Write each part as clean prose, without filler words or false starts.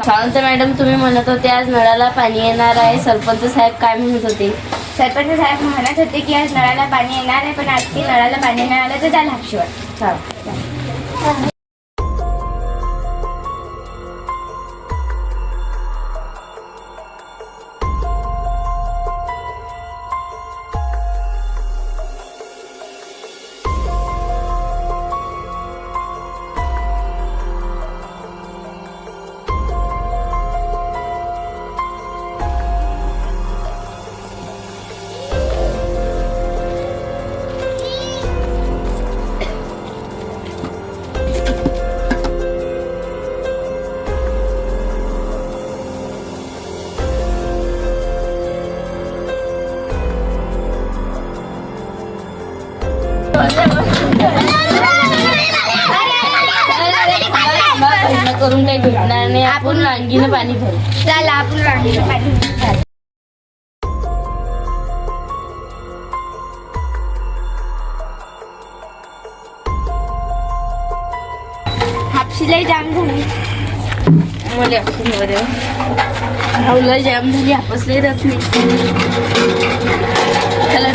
Sawant madam, तुम्ही म्हणत होते आज नळाला पाणी येणार आहे. सरपंच साहेब काय म्हणत होते? सरपंच साहेब म्हणत होते की आज नळाला पाणी येणार आहे, पण आज की नळाला पाणी नाही आलं तर झालं हापशिवाय. करून काही भेटणार नाही, आपण रांगीनं पाणी भरू. चला आपण रांगीनं पाणी भरू. हापशीलाही जाम झाली. मला राहुला जाम झाली, हापसले जात नाही. चला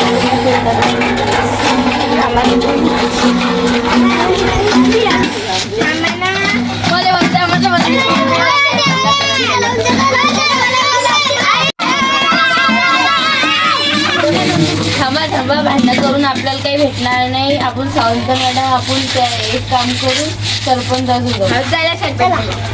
थांबा थांबा, भांडण करून आपल्याला काही भेटणार नाही. आपण सावंत मॅडम, आपण एक काम करू, सरपंच असू. चला सरपंच.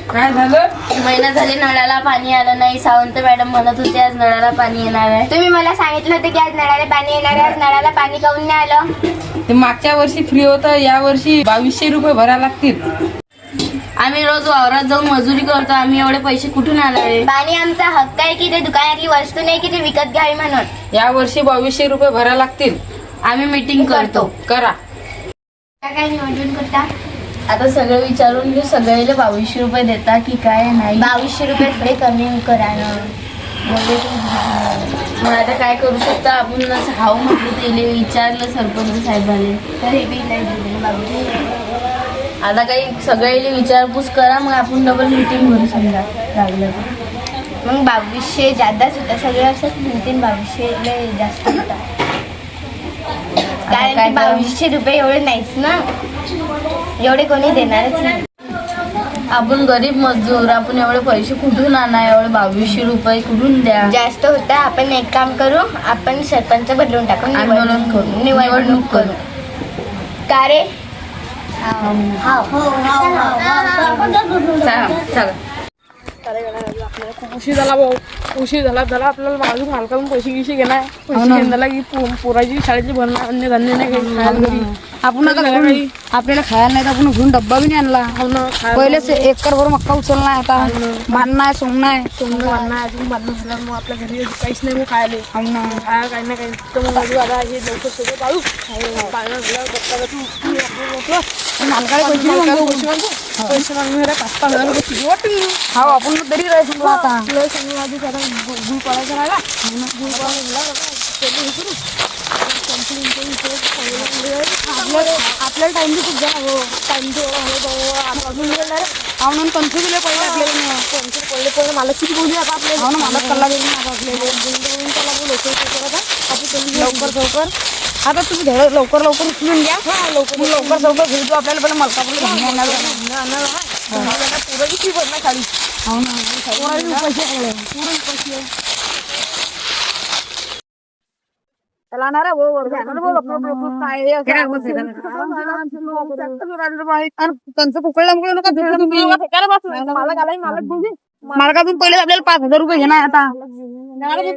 काय झालं? महिना झाले नळाला पाणी आलं नाही. सावंत मॅडम म्हणत होते आज नळाला पाणी येणार आहे. तुम्ही मला सांगितलं होतं की आज नळाला पाणी येणार आहे, आज नळाला पाणी काऊन नाही आलं? ते मागच्या वर्षी फ्री होतं, या वर्षी 2200 रुपये भरायला लागतील. आम्ही रोज वावरात जाऊन मजुरी करतो, आम्ही एवढे पैसे कुठून आले? पाणी आमचा हक्क आहे की ते दुकानातली वस्तू नाही की ते विकत घ्यावी म्हणून. या वर्षी 2200 रुपये भरायला लागतील. आम्ही मीटिंग करतो. करा. काय नियोजन करता? आता सगळं विचारून घेऊ, सगळ्याला 2200 रुपये देता की काय? नाही 2200 रुपये थोडे कमी करा ना. मग आता काय करू शकता आपण? हाव म्हटलं ते विचारलं सरपंच साहेबांनी, तर हे बी नाही दिले बाबू. आता काही सगळ्याला विचारपूस करा, मग आपण डबल मीटिंग भरू समजा लागलं. मग 2200 जादाच होता, सगळे असंच म्हणतील 2200 लय जास्त होता. कारण की 2200 रुपये एवढे नाहीच ना, एवढे कोणी देणारच नाही. आपण गरीब मजदूर, आपण एवढे पैसे कुठून आणा? एवढे 2200 रुपये कुठून द्या? जास्त होता. आपण एक काम करू, आपण सरपंच बदलून टाकू, आंदोलन करू, निवडणूक करू. का रे? चला. खूप उशीर झाला भाऊ, उशीर झाला आपल्याला बाजू मालकाकडून पैसे गिसे घेणार, पैसे घेऊन झाला की पोराची शाळेची भरणं अन्य धान्य नाही काही खायला घरी. आपण आता आपल्याला खायला नाही तर आपण घेऊन डब्बा बी नाही आणला. पहिलेच एकरभर मक्का उचलला आहे, आता भांडणं आहे, सोमणं आहे. सोमनं बांधणं आहे, अजून बांधणं झालं. मग आपल्या घरी काहीच नाही, मग खायला खायला काही ना काही. तर मग बाजू आता हे लवकर सगळं पाळू पाळणं झालं मालकाला पैसे नाही मागू. पैसे मागून 5,000 रुपये किती वाटून हा आपण तरी राहायचं समजा आता. तुला समजा आधी जरा गुळ पाळायचा राहिला, गुळ पाळायला आपल्याला टाइम बी खूप झाला हो. टाइम अजून आपण पंचवीस दिले पहिले आपल्याला पडले पडले मला किती बोलली आता आपल्याला. हो ना, मालक कल्ला गेली ना आपल्याला. लवकर आता तुम्ही लवकर उचलून घ्या. लवकर घेऊ आपल्याला पहिले मलकापूर पुराची फी भरणार खाली. हो ना, पैसे चलाणार त्यांचं पकडल्यामुळे नका. मालकातून पहिले आपल्याला 5,000 रुपये घेणार आता.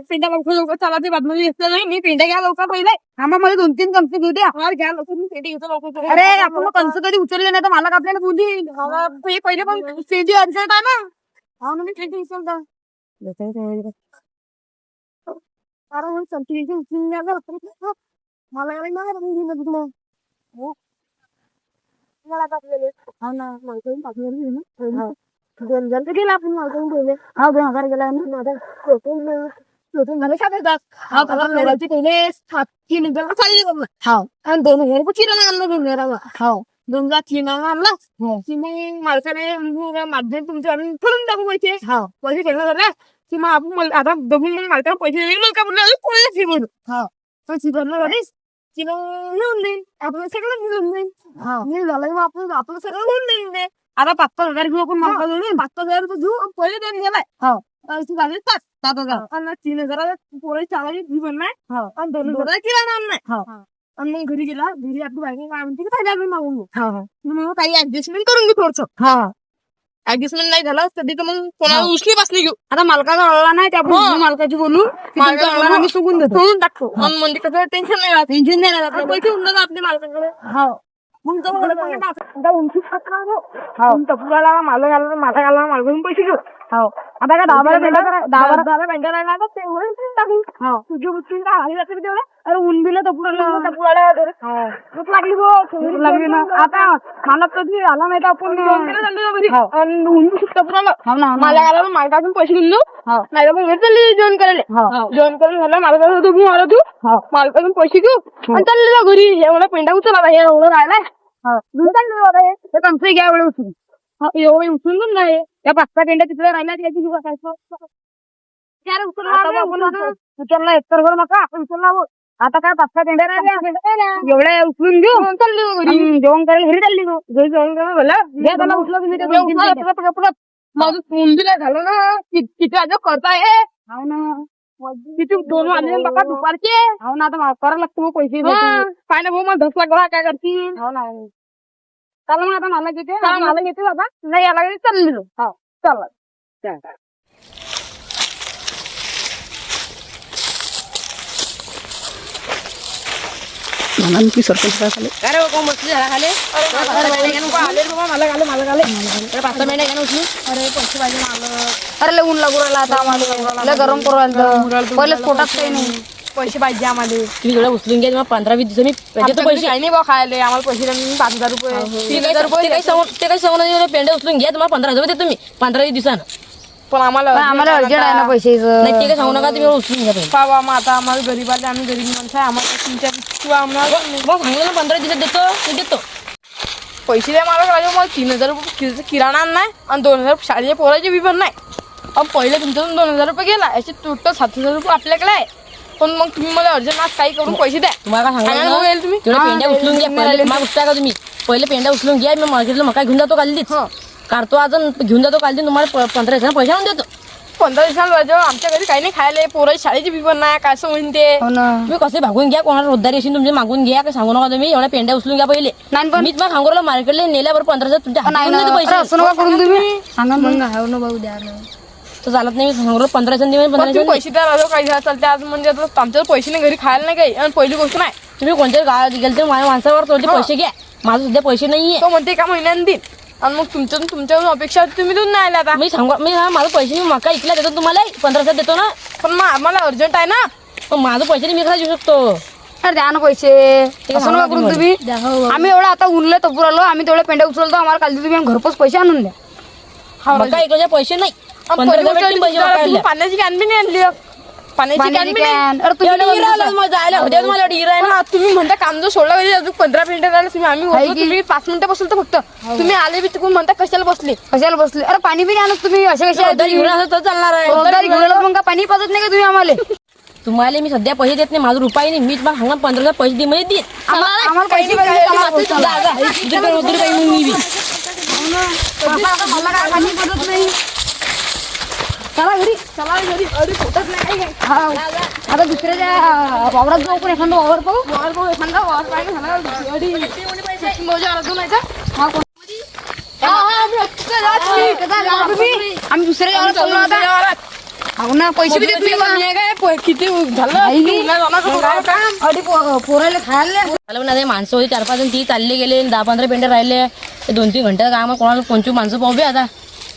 पेंड्या लवकर लवकर चला ते बातमी घेतलं नाही मी पेंड्या घ्या लवकर पहिले आम्हा मला 2-3 कणसं घेऊ द्या. घ्या लवकर मी पेंडी घेतो लवकर अरे आपण कणसं कधी उचलले नाही तर मालक आपल्याला बोलली. हे पहिले पण पेंडी अर्जंट आहे ना हा म्हणजे पेंडी उचलता अरे मग चलती उचलून द्या मला मला टाकलेले हा ना मालकाने टाकलेले ना 2,000 तर गेला आपण मालकाने पहिले हा 2,000 गेला लोटून झाले 7,000 हा पगार पहिले 3,000 चालली बघ हा आणि 2,000 रुपये किराणा आणला 2,000 हा 2,000 किराणा आणला की मग मालकाने माध्यम तुमच्या ठरून टाकू पैसे हा पैसे खेळणार झाला की मग आपण आता बघून मग मालकाला पैसे देईल मग का बोलले कोणाला शिकवलं हा पण शिकवणार झालीस की मग लिहून देईल आपण सगळं लिहून देईल हा मी झालं मग आपण सगळं लिहून देईल आता 5,000 घेऊ आपण मालकाजवळ 5,000 रुपये घेऊ पहिले देऊन गेलाय हा झाले 7,000 आणि 3,000 पोळे चालायची फी पण नाही आणि 2,000 किराणा नाही आणि मग घरी गेला घरी आपली बायको काय म्हणते की 1,000 मागून घेऊ मग काही ऍडजस्टमेंट करून घेऊ थोडस ऍडजस्टमेंट नाही झालं कधी तर मग कोणाला उचली बसली घेऊ आता मालकाचा अळला नाही त्या मालकाची बोलू मालकाला आम्ही सोडून देतो सोडून टाकतो आणि म्हणजे कसं टेन्शन नाही राहत टेन्शन नाही राहत आपल्याला. पैसे होऊन जातात आपल्या मालकाकडे मग आता उंची टपुराला मालक आला मालकाकडून पैसे घेऊ आता काय 10-12 पेंड्या करा 10-12 पेंटर राहिला तर ते वरून टाकू तुझी उचलून काय हवी जाते तेवढं अरे ऊन बिलं टपुराला भूक लागली बो लागली ना आता मालक कधी आला नाही तर आपण टपुराला मालकाला मालकातून पैसे घेऊन देऊ नाही तर मग चालली जेवण करायला जेवण करून झालं मालकाला तू मला तू मालकातून पैसे घेऊ आणि चालले जा घरी हे मला पेंडा उचला हे एवढं राहिलाय चालले बाबा हे कणसं घ्या एवढे उचलून एवढं उचलून नाही त्या 5-6 पेंड्या तिकडे राहिल्या त्याची घेऊ उचलला एकतर भर नका आपण उचलला आता काय 5-6 पेंड्या राहिल्या एवढ्या उचलून घेऊ चालली घरी जेवण करायला घरी चालली तू घरी जेवण करायला उचला तुम्ही माझं तोंड बी नाही झालं ना किती आज करताय हो ना किती 2 वाजले बघा दुपारचे हो ना आता करावं लागतं मग पैसे काय ना भाऊ मग 10 लाख काय करतील हो ना चला मग आता मला घेते मला घेते बाबा नाही याला चालली हो चला सरपंच अरे कोण बसली झाला खाले अरे लय ऊन लागू राहिला आता आम्हाला लय गरम करू राहिलं पहिले पोटात काही नाही पैसे पाहिजे आम्हाला तुम्ही थोडं उचलून घ्या 15-20 दिवसांनी देतो पैसे काही नाही बा खायला आम्हाला पैसे 5,000 रुपये 3,000 रुपये ते काही समोर पेंडे उचलून घ्या तुम्हाला 15,000 रुपये देतो मी 15-20 दिवसानं पण आम्हाला अर्जंट आहे ना पैशाचं नाही ते काही सांगू नका तुम्ही उचलून घ्या पैसे. बाबा मग आता आम्हाला गरीब आले आम्ही गरीब माणसं आहे आम्हाला तुमच्या किंवा आम्हाला मग सांगलं ना 15 दिवसात देतो मी देतो पैसे द्या मला पाहिजे मला 3,000 रुपये किराणा नाही आणि 2,000 शाळेच्या पोराचे बी पण नाही पण पहिले तुमच्याकडून 2,000 रुपये गेला याचे टोटल 7,000 रुपये आपल्याकडे आहे पण मग तुम्ही मला अर्जंट आज काही करून पैसे द्या तुम्हाला काय सांगायला सांगलं बघेल तुम्ही तेवढे पेंड्या उचलून घ्या पहिले मग उचला का तुम्ही पहिले पेंड्या उचलून घ्या मी मार्केटला मका घेऊन जातो कालदीच काढतो अजून घेऊन जातो कालदी तुम्हाला 15 दिवसांना पैसे आणून देतो 15 दिवसांना आमच्या घरी काही नाही खायला पोराची शाळेची बी पण नाही काय असं म्हणते तुम्ही कसे भागून घ्या कोणाला रोजदारी असेल तुमचे मागून घ्या काय सांगू नका तुम्ही एवढ्या पेंड्या उचलून घ्या पहिले मीच मग सांगू मार्केटला नेल्यावर 15,000 तुमच्या हातात पैसे असं नका करून तुम्ही सांगा तर चालत नाही मी सांगू 15,000 पैसे द्या काही चालते आज म्हणजे आमच्या पैसे नाही घरी खायला नाही काही आणि पहिली गोष्ट नाही तुम्ही कोणत्या गावात गेले माझ्या माणसावर थोडे पैसे घ्या माझं सध्या पैसे नाहीये तो म्हणते एका महिन्याने देईन आणि मग तुमच्याकडून अपेक्षा तुम्ही देऊन नाही आले आता मी सांगू मी माझं पैसे मी मका इकला देतो तुम्हाला 15,000 देतो ना पण मग आम्हाला अर्जंट आहे ना पण माझं पैसे मी कसा देऊ शकतो अरे द्या ना पैसे असं नका करून तुम्ही आम्ही एवढं आता उरलं तपूर आलो आम्ही तेवढे पेंड्या उचलतो आम्हाला काल तुम्ही घरपोच पैसे आणून द्या मका इकडे पैसे नाही 15,000 भेटतील पैसे मका पाण्याची कॅन बी नाही आणली पाण्याची कॅन बी नाही अरे तुम्ही जायला होत्या तुम्हाला हिरा आहे ना तुम्ही म्हणता काम जो सोडला पाहिजे अजून 15 मिनिटं झाले तुम्ही आम्ही होतो, तुम्ही 5 मिनिटं बसलो तर फक्त तुम्ही आले बी तिकडून म्हणता कशाला बसले अरे पाणी बी आणत तुम्ही असे कसे घेऊन असं तर चालणार आहे मग का पाणी पाजत नाही का तुम्ही आम्हाला तुम्हाला मी सध्या पैसे देत नाही माझं रुपये नाही मीच मग सांगा 15,000 पैसे दे म्हणजे देत आम्हाला पैसे पाणी पडत नाही चला घरी अरे पोटच नाही आता दुसऱ्याच्या वावरात जाऊ पण एखादा वावर पाहू एखादा वावर पाहिजे हा आम्ही दुसऱ्या गावाला चाललो आता. हो ना, पैसे बी देत नाही बा. किती झालं पोराला खायला मला पण आता माणसं होती 4-5 जण, ती चालले गेले 10-15 पेंडे राहिले. 2-3 घंटे काम कोणाला 25 माणसं पाहू बी आता.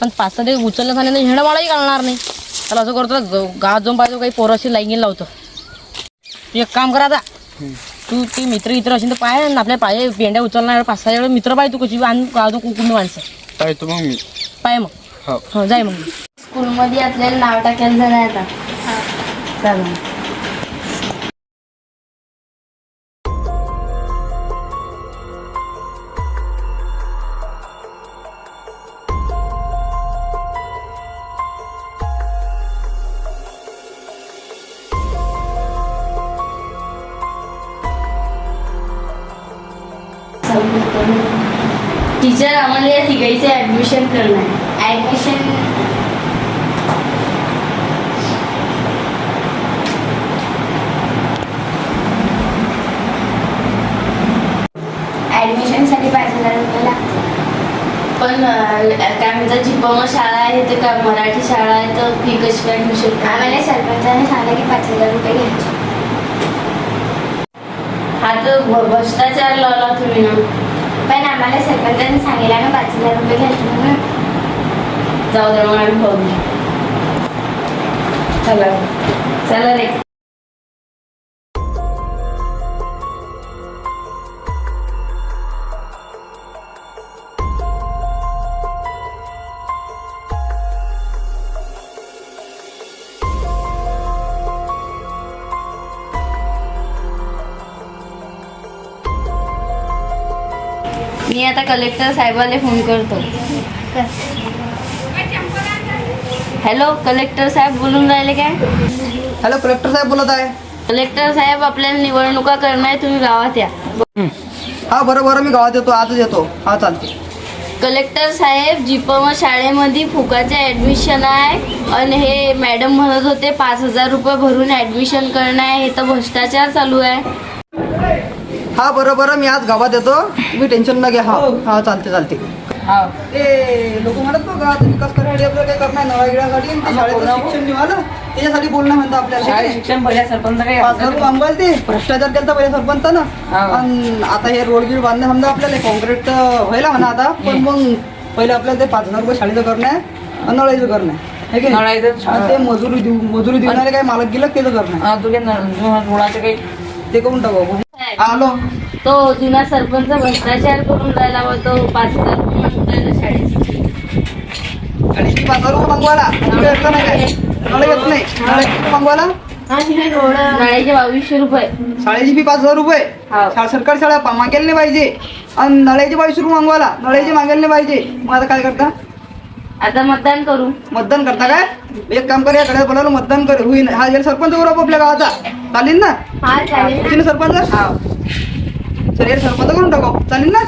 पण 5-6 ते उचललं सांगितलं हिंडा वाळाही घालणार नाही. त्याला असं करतो गावात जाऊन पाहिजे काही पोराशी लाईन लावतो. तू एक काम करा आता, तू ती मित्र असेल तर पाय आणि आपल्या पाय पेंड्या उचलणार 5-6 एवढे मित्र पाहिजे. तू कशी आण गावातून कुटुंब माणसं पाहतो मग मी. पाय मग. हो जाय मग. स्कूलमध्ये आपल्याला नाव टाकायला झालं आता. चालेल. टीचर आम्हाला या तिघाईचे ऍडमिशन करणार. ऍडमिशनसाठी 5,000 रुपये लागतात. पण काय म्हणतात जिपम शाळा आहे ते का मराठी शाळा आहे तर फी कशी काय घेऊ शकतो? आम्हाला सरपंचाने सांगितलं की 5,000 रुपये घ्यायचे. हा तर भ्रष्टाचार लावला तुम्ही ना. पण आम्हाला सरपंचाने सांगितलं ना 5,000 रुपये घ्यायचे म्हणून. जाऊ दे मग आम्ही बघू. चला चला रे. मी आता कलेक्टर साहेबाला फोन करतो. हॅलो कलेक्टर साहेब बोलून राहिले काय? हॅलो कलेक्टर साहेब बोलत आहे. कलेक्टर साहेब आपल्याला निवडणुका करणार आहे, तुम्ही गावात या. हा बरं मी गावात येतो, आजच येतो. हा चालते. कलेक्टर साहेब जिपम शाळेमध्ये फुकाचे ऍडमिशन आहे आणि हे मॅडम म्हणत होते 5,000 रुपये भरून ऍडमिशन करणं आहे. हे तर भ्रष्टाचार चालू आहे. हा बरं मी आज गावात येतो, तुम्ही टेन्शन न घ्या. हा चालते. ते लोक म्हणत बघ गावात विकास करण्यासाठी आपल्याला काय करणार नवागिळ्यासाठी शाळेचं शिक्षण निघालं त्याच्यासाठी बोलणं म्हणतं आपल्याला. शिक्षण पहिल्या सरपंच 5,000 रुपये मागवायला ते भ्रष्टाचार केला पहिल्या सरपंचानं. आणि आता हे रोड गिड बांधणं समजा आपल्याला कॉन्क्रीट व्हायला म्हणा आता. पण मग पहिले आपल्याला ते 5,000 रुपये शाळेचं करणं आहे आणि नळाईचं करणं आहे की नाही. ते मजुरी देणारे काय मालक गेलं त्याचं करणं आहे. ते करून टाकू. हॅलो तो जुना सरपंच भ्रष्टाचार करून राहिला व तो 5,000 रुपये मागून राहिला शाळेची. आणि 5,000 रुपये मागवायला येतलं नाही काय? नळ येत नाही. नळ मागवायला नळ्याचे 2200 रुपये. शाळेची फी 5,000 रुपये. सरकारी शाळा मागेल नाही पाहिजे आणि नळ्याचे 2200 रुपये मागवायला नळ्याचे मागेल नाही पाहिजे. मग आता काय करता? आता मतदान करू. मतदान करता काय? एक काम कर, या कडे बोलावलं मतदान कर होईन. हा सरपंच करू आपल्या गावाचा चालेल ना? हा चालेल. सरपंच सर सरपंच करून टाकू चालेल ना?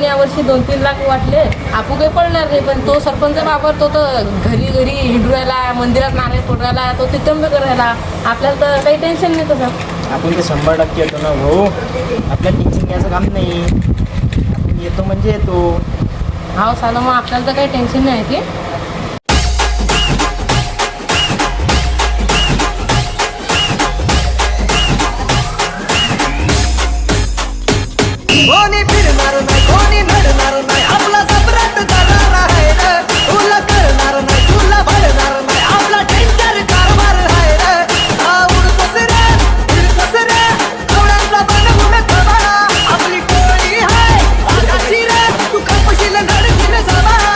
यावर्षी 2-3 लाख वाटले. आपू काही पडणार नाही. पण तो सरपंच वापरतो तर घरी हिंडू राहिला, मंदिरात नाणे फोडायला, तो तिथंब करायला. आपल्याला तर काही टेन्शन नाही तसं. आपण ते 100% येतो ना भाऊ. आपल्या टेन्शन घ्यायचं काम नाही. आपण येतो म्हणजे येतो. हा साला मग आपल्याला तर काही टेन्शन नाही की कोणी फिरणार नाही, कोणी नडणार नाही, आपला सम्राट दरार आहे रे. तुला करणार नाही, तुला भरणार नाही, आपला टेंडर कारभार आहे रे. उडतोस रे, फिरतोस रे, कवड्यांचा बनवून खबारा. आपली टोळी आहे आकाशी रे, तू खपशील नडशील सवारा.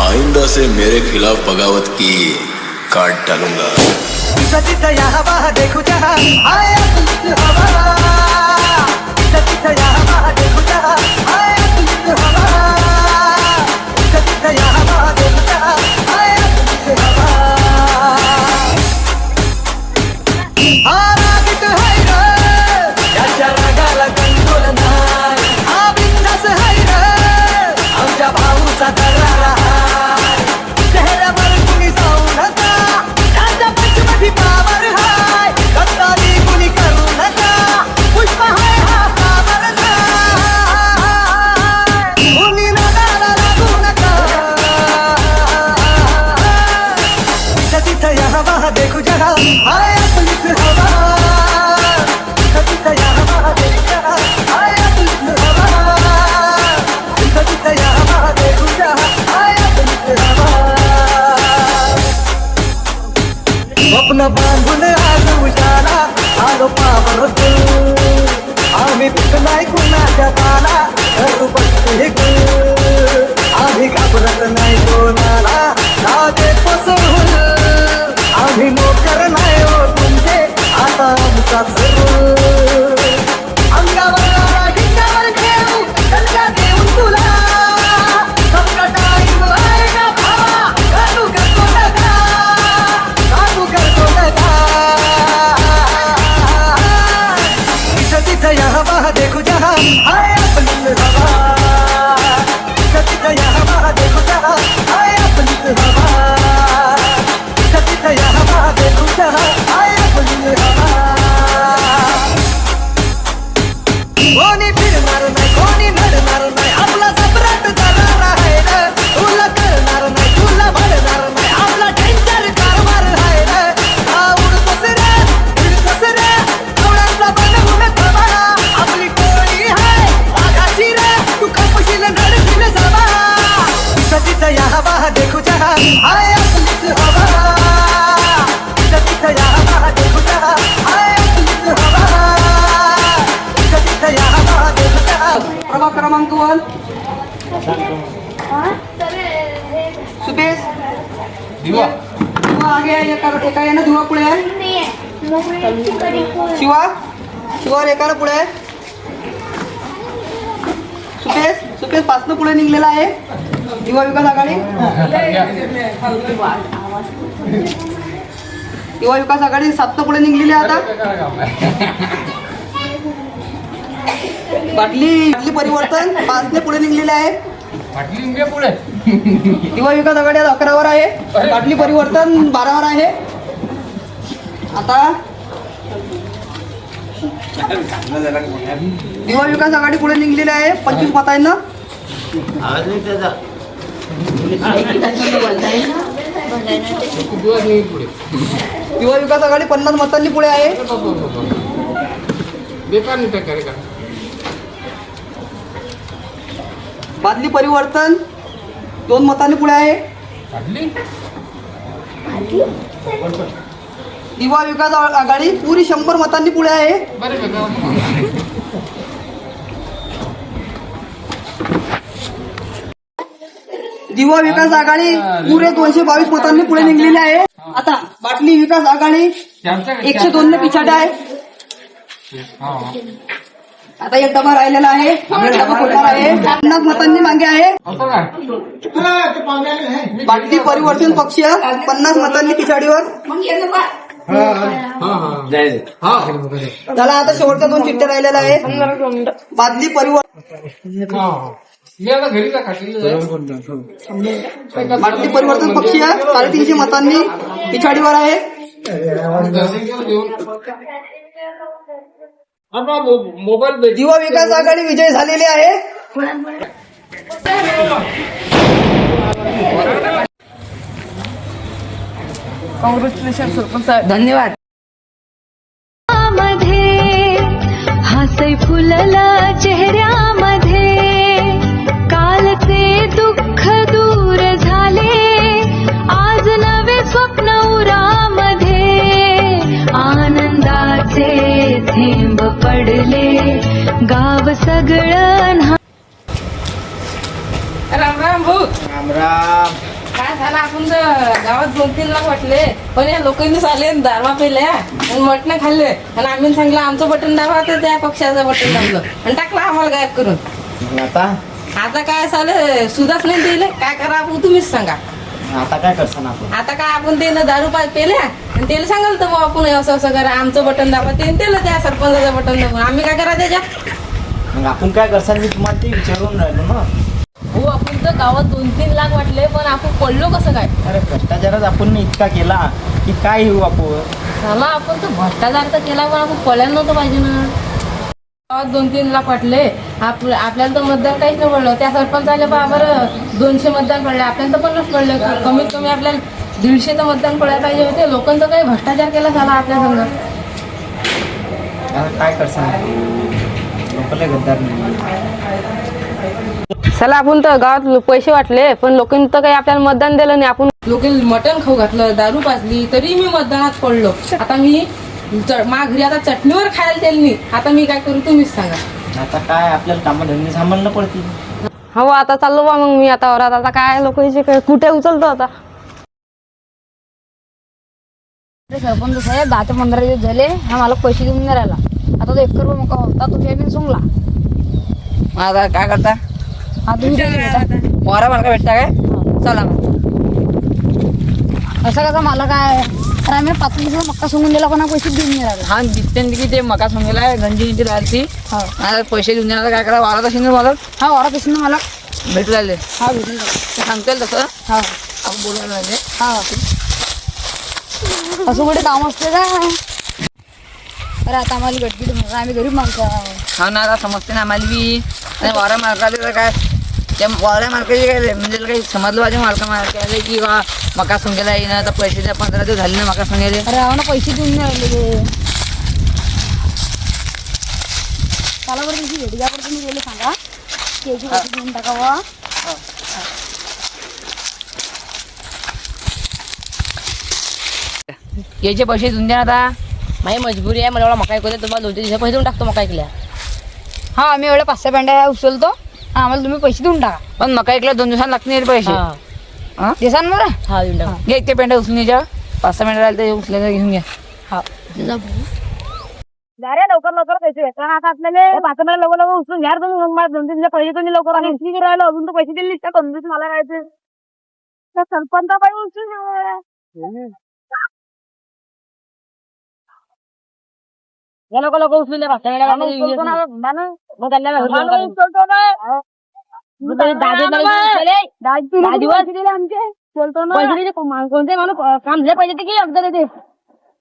आइंदा से मेरे खिलाफ बगावत की काट डालूंगा. तिथं तिथं या हवा देखू जहा आय आपलीच हवा. तिथं तिथं या हवा देखू जहा आय आपलीच हवा. तिथं तिथं या हवा देखू जहा आय आपलीच हवा. हा रागीट है रे, त्याच्या रागाला कंट्रोल नाही. हा बिंदास है रे, आमच्या भाऊचा दरार आहे. चेहऱ्यावर कुणी जाऊ नका, त्याच्या पंचमधी पावर हाय. गद्दारी कुणी करू नका, पुष्प हाय हा पावर नाही. कुणी नादाला लागू नका. तिथं तिथं या हवा देखू जहा हाय आपलीच हवा. तिथं तिथं या हवा देखू जहा हाय आपलीच हवा. तिथं तिथं या हवा देखू जहा हाय आपलीच हवा. स्वप्न बांधून आज उजाला आलो पावर तू. आम्ही नाही कुणाच्या पाला करू बसते ग. आम्ही घाबरत नाही कोणाला लागे पसरून. आम्ही नोकर नाही हो तुमचे आता आमचा जरूर. अंगावर हिंगावर घेऊ कलका देऊन तुला. सबका टाईम आहे का भावा, काढू करतो नका, काढू करतो नका. तिथं तिथं या हवा देखू जहा हाय आपलीच हवा. तिथं तिथं या हवा देखू जहा हाय आपलीच हवा. तिथं तिथं या हवा देखू जहा हाय आपलीच हवा. कोणी फिरणार नाही, कोणी नडणार नाही, आपला सम्राट दरार आहे रे. तुला करणार नाही, तुला भरणार नाही, आपला टेंडर कारभार आहे रे. उडतोस रे, फिरतोस रे, कवड्यांचा बनवून खबारा. आपली टोळी आहे आकाशी रे, तू खपशील नडशील सवारा. तिथं तिथं या हवा देखू जहा हाय आपलीच हवा. तिथं तिथं या हवा देखू जहा हाय आपलीच हवा. तिथं तिथं या हवा देखू जहा. प्रभाग क्रमांक 1 सुपेश दिवा. दिवा आगे आहे, एका यानं दिवा पुढे आहे. शिवा शिवा एकाला पुढे आहे. सुपेश सुपेश 5 पुढे निघलेला आहे. युवा विकास आघाडी. युवा विकास आघाडी 7 पुढे निघलेली आहे आता. बाटली परिवर्तन 5 पुढे निघलेले आहे. युवा विकास आघाडी आज 11वर आहे. बाटली परिवर्तन 12वर आहे. आता युवा विकास आघाडी पुढे निघलेली आहे 25 मतांना. युवा विकास आघाडी 50 मतांनी पुढे आहे. बादली परिवर्तन 2 मतांनी पुढे आहे. युवा विकास आघाडी पुरी 100 मतांनी पुढे आहे. दिवा विकास आघाडी पुरे 222 मतांनी पुढे निघलेली आहे. आता बाटली विकास आघाडी 102 ने पिछाडे आहे. आता एक डबा राहिलेला आहे. डबा फोडणार आहे. 50 मतांनी मागे आहे. बाटली परिवर्तन पक्ष 50 मतांनी पिछाडीवर. त्याला आता शेवटच्या 2 चिठ्ठ्या राहिलेल्या आहेत. बादली परिवर्तन बाटली परिवर्तन पक्षीय 350 मतांनी पिछाडीवर आहे. युवा विकास आघाडी विजय झालेली आहे. धन्यवाद. हास्य फुलला चेहऱ्यामध्ये, कालचे दुःख दूर झाले, आज नवे स्वप्न उरामध्ये, आनंदाचे थेंब पडले, गाव सगळं राम राम भाऊ. राम राम. काय झालं, आपण तर गावात 2-3 लाख वाटले, पण या लोकांनी आले दारवा पेल्या आणि मटणं खाल्ले आणि आम्ही सांगितलं आमचं बटन दाबा, तर त्या पक्षाचं बटन दाबलं आणि टाकलं आम्हाला गायब करून. मग आता काय झालं, सुधाच नाही दिले, काय करा आपण तुम्हीच सांगा. आता काय करसान आपण? आता काय आपण ते दारू पेल्या आणि त्याला सांगाल तर बुवा आपण असं असं करा, आमचं बटन दाबा, ते त्याला त्या सरपंचाचं बटन दाबून आम्ही काय करा त्याच्यात. मग आपण काय करसान मी तुम्हाला ते विचारून राहिलो ना. हो, आपण तर गावात 2-3 लाख वाटले, पण आपण पडलो कसं काय? अरे भ्रष्टाचारच आपण इतका केला की काय येऊ आपण. झाला, आपण तर भ्रष्टाचार तर केला, पण आपण पळायला नव्हतं पाहिजे ना. गावात 2-3 लाख वाटले, आपल्याला तर मतदान काहीच नाही पडलं. त्या सरपंचाला बरं 200 मतदान पडले, आपल्याला तर 50 पडले. कमीत कमी आपल्याला 150 तर मतदान पडायला पाहिजे होते. लोकांचं काही भ्रष्टाचार केला झाला आपल्या संघ. आता काय करसान, लोकांना गद्दार नाही. चला, आपण तर गावात पैसे वाटले, पण लोकांनी तर काही आपल्याला मतदान दिलं नाही. आपण लोकांनी मटण खाऊ घातलं, दारू पाजली, तरी मी मतदानात पडलो. आता मी माझ्या घरी आता चटणीवर खायला त्यांनी, आता मी काय करू तुम्हीच सांगा. आता काय आपल्याला कामधंदे सांभाळणं पडतील. हो, आता चाललो बा मग मी आता वरात. आता काय लोकांचे कुठे उचलतो आता. सरपंच साहेब 10 ते 15 दिवस झाले, हा मला पैसे देऊन नाही राहिला. आता तो 1 करोड मका होता, तो सोयाबीन सोंगला. आता काय करता, हा तुम्ही किती भेटा? मोहरा मला काय भेटता काय? चला मग. असं कसं मला काय, अरे आम्ही 5 दिवस मक्का सोंगून दिला, पण हा पैसे देऊन नाही राहिला. हा दिसते की ते मका सांगेला गंजी राहती, हा पैसे देऊन देणार काय करा, वाला तशी नाही मला हा वरात असेल ना मला. भेटू लागले. हा भेटून जाईल. ते सांगतील तसं हा आपण बोलायला लागले. हा असं कुठे काम असते का? अरे आता आम्हाला भेटली तर आम्ही गरीब माणसं आहोत. हा ना, आता समजते ना आम्हाला बी. आणि वारा मालकाले तर काय, त्या वाऱ्या मालकाचे काय म्हणजे काही समजलं पाहिजे मालका मालकाले की बा मका सोंगेला येईन, आता पैसे द्या, 15 दिवस झाले ना मका सोंगेले. अरे आम्हाला पैसे देऊन नाही राहिले. चला बरं तुमची भेट घ्या, बरं तुम्ही गेले सांगा त्याची पैसे देऊन टाकावा. याचे पैसे देऊन द्या. आता माझी मजबुरी आहे, मला एवढा मका ऐकू दे, तुम्हाला 2-3 दिवसात पैसे देऊन टाकतो मका ऐकल्या. हा आम्ही एवढ्या 5-6 पेंड्या उचलतो, आम्हाला तुम्ही पैसे देऊन टाका. पण मका ऐकल्या 2 दिवसांना लागतील पैसे. देसान बरं. हा देऊन टाका. घे ते पेंड्या उचलून याच्या 5-6 पेंड्या राहिले ते उचलेलं घेऊन घ्या. हा अरे लवकर लवकर पैसे भेटतात ना. आता आपल्याला 5 पेंड्या लवकर लवकर उचलून घ्या तुम्ही. मग मला 2-3 दिवस पैसे तुम्ही लवकर आणि उचली राहिलो, अजून तर पैसे दिले त्या कंजूस मला काय ते सरपंच पाहिजे उचलून. या लोक उचलून द्या 5 पेंड्या. उचलतो ना मग त्यांना उचलतो ना. 10 दिवस दिले आमचे बोलतो ना. कोणते माणूस काम दिले पाहिजे की अगदी ते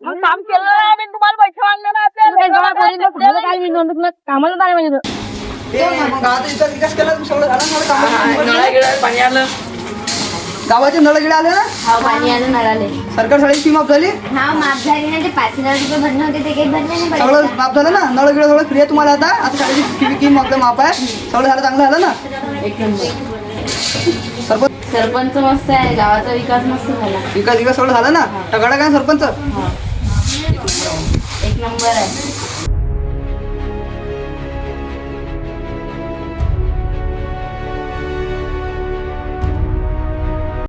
काम केलं आम्ही, तुम्हाला पैसे मागले ना आपल्याला. कामाला काय पाहिजे ते मग गावाचा विकास विकास केला, सगळं झालं ना. पाणी आलं, गावाचे नळ गिळे आले ना. हा पाणी आलं नळाले. सरकार शाळेची फी माफ झाली, हा माफ झाली ना. ते 5,000 रुपये भरणं होते ते काही भरले नाही सगळं पाहिजे. माफ झालं ना. नळ गिळे सगळं फ्री आहे तुम्हाला. आता शाळेची फी माफ आहे, सगळं झालं, चांगलं झालं ना. एक नंबर. सरपंच सरपंच मस्त आहे, गावाचा विकास मस्त झाला. विकास सगळं झालं ना. टगाडा काय सरपंच. एक नंबर आहे.